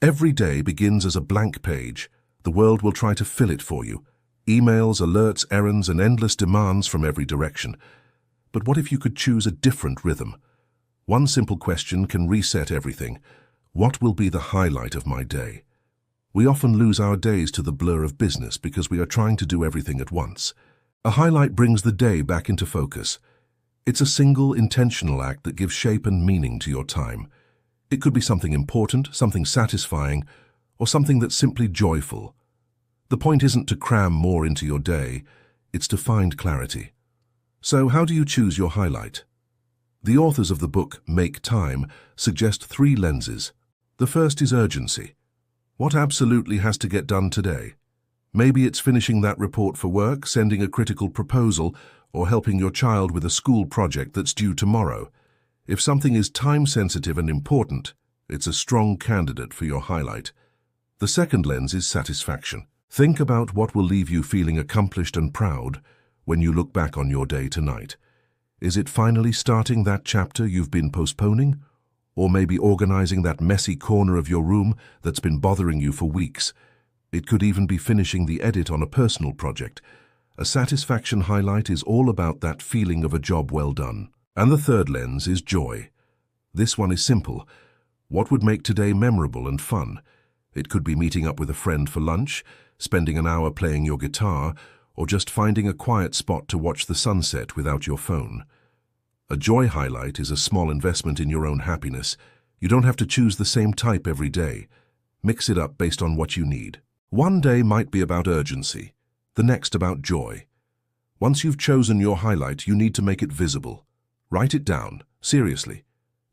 Every day begins as a blank page. The world will try to fill it for you. Emails, alerts, errands, and endless demands from every direction. But what if you could choose a different rhythm? One simple question can reset everything. What will be the highlight of my day? We often lose our days to the blur of business because we are trying to do everything at once. A highlight brings the day back into focus. It's a single, intentional act that gives shape and meaning to your time. It could be something important, something satisfying, or something that's simply joyful. The point isn't to cram more into your day, it's to find clarity. So how do you choose your highlight? The authors of the book Make Time suggest 3 lenses. The first is urgency. What absolutely has to get done today? Maybe it's finishing that report for work, sending a critical proposal, or helping your child with a school project that's due tomorrow. If something is time-sensitive and important, it's a strong candidate for your highlight. The second lens is satisfaction. Think about what will leave you feeling accomplished and proud when you look back on your day tonight. Is it finally starting that chapter you've been postponing? Or maybe organizing that messy corner of your room that's been bothering you for weeks? It could even be finishing the edit on a personal project. A satisfaction highlight is all about that feeling of a job well done. And the third lens is joy. This one is simple. What would make today memorable and fun? It could be meeting up with a friend for lunch, spending an hour playing your guitar, or just finding a quiet spot to watch the sunset without your phone. A joy highlight is a small investment in your own happiness. You don't have to choose the same type every day. Mix it up based on what you need. One day might be about urgency, the next about joy. Once you've chosen your highlight, you need to make it visible. Write it down, seriously.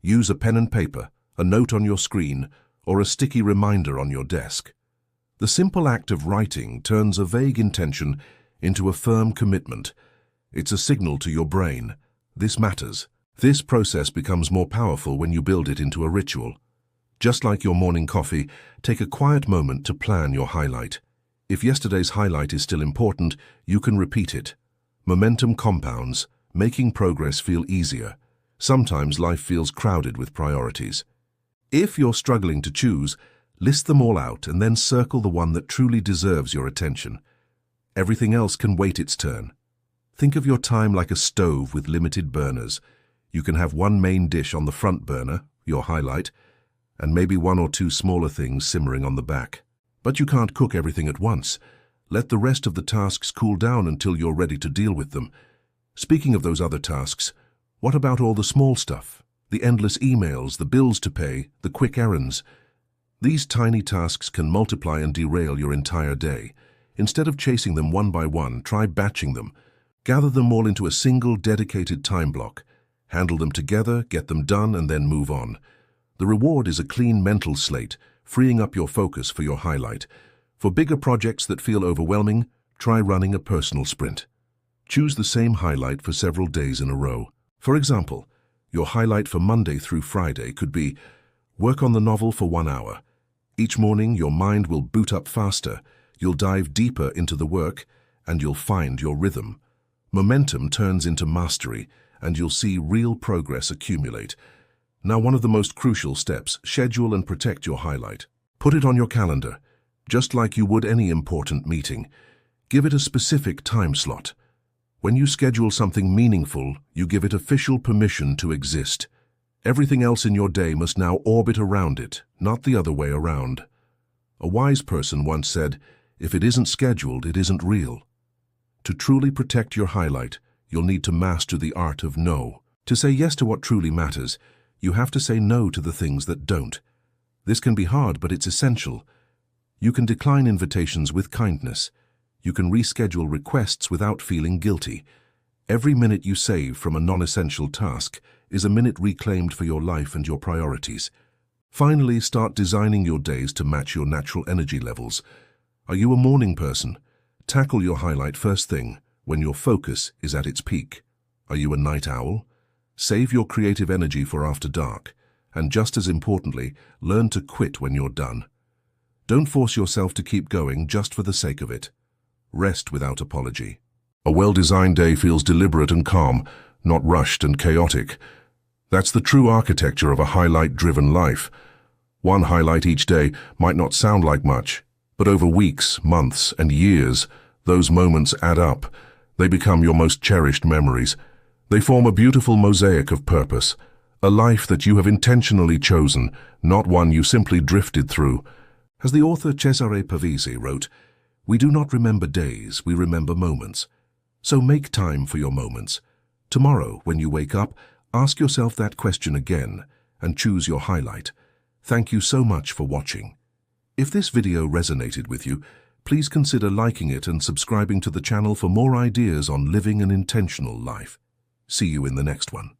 Use a pen and paper, a note on your screen, or a sticky reminder on your desk. The simple act of writing turns a vague intention into a firm commitment. It's a signal to your brain. This matters. This process becomes more powerful when you build it into a ritual. Just like your morning coffee, take a quiet moment to plan your highlight. If yesterday's highlight is still important, you can repeat it. Momentum compounds, making progress feel easier. Sometimes life feels crowded with priorities. If you're struggling to choose, list them all out and then circle the one that truly deserves your attention. Everything else can wait its turn. Think of your time like a stove with limited burners. You can have one main dish on the front burner, your highlight, and maybe 1 or 2 smaller things simmering on the back. But you can't cook everything at once. Let the rest of the tasks cool down until you're ready to deal with them. Speaking of those other tasks, what about all the small stuff? The endless emails, the bills to pay, the quick errands. These tiny tasks can multiply and derail your entire day. Instead of chasing them one by one, try batching them. Gather them all into a single dedicated time block. Handle them together, get them done, and then move on. The reward is a clean mental slate, freeing up your focus for your highlight. For bigger projects that feel overwhelming, try running a personal sprint. Choose the same highlight for several days in a row. For example, your highlight for Monday through Friday could be work on the novel for 1 hour. Each morning, your mind will boot up faster. You'll dive deeper into the work, and you'll find your rhythm. Momentum turns into mastery, and you'll see real progress accumulate. Now, one of the most crucial steps, schedule and protect your highlight. Put it on your calendar, just like you would any important meeting. Give it a specific time slot. When you schedule something meaningful, you give it official permission to exist. Everything else in your day must now orbit around it, not the other way around. A wise person once said, "If it isn't scheduled, it isn't real." To truly protect your highlight, you'll need to master the art of no. To say yes to what truly matters, you have to say no to the things that don't. This can be hard, but it's essential. You can decline invitations with kindness. You can reschedule requests without feeling guilty. Every minute you save from a non-essential task is a minute reclaimed for your life and your priorities. Finally, start designing your days to match your natural energy levels. Are you a morning person? Tackle your highlight first thing, when your focus is at its peak. Are you a night owl? Save your creative energy for after dark. And just as importantly, learn to quit when you're done. Don't force yourself to keep going just for the sake of it. Rest without apology. A well-designed day feels deliberate and calm, not rushed and chaotic. That's the true architecture of a highlight-driven life. One highlight each day might not sound like much, but over weeks, months, and years, those moments add up. They become your most cherished memories. They form a beautiful mosaic of purpose, a life that you have intentionally chosen, not one you simply drifted through. As the author Cesare Pavese wrote, "We do not remember days, we remember moments." So make time for your moments. Tomorrow, when you wake up, ask yourself that question again and choose your highlight. Thank you so much for watching. If this video resonated with you, please consider liking it and subscribing to the channel for more ideas on living an intentional life. See you in the next one.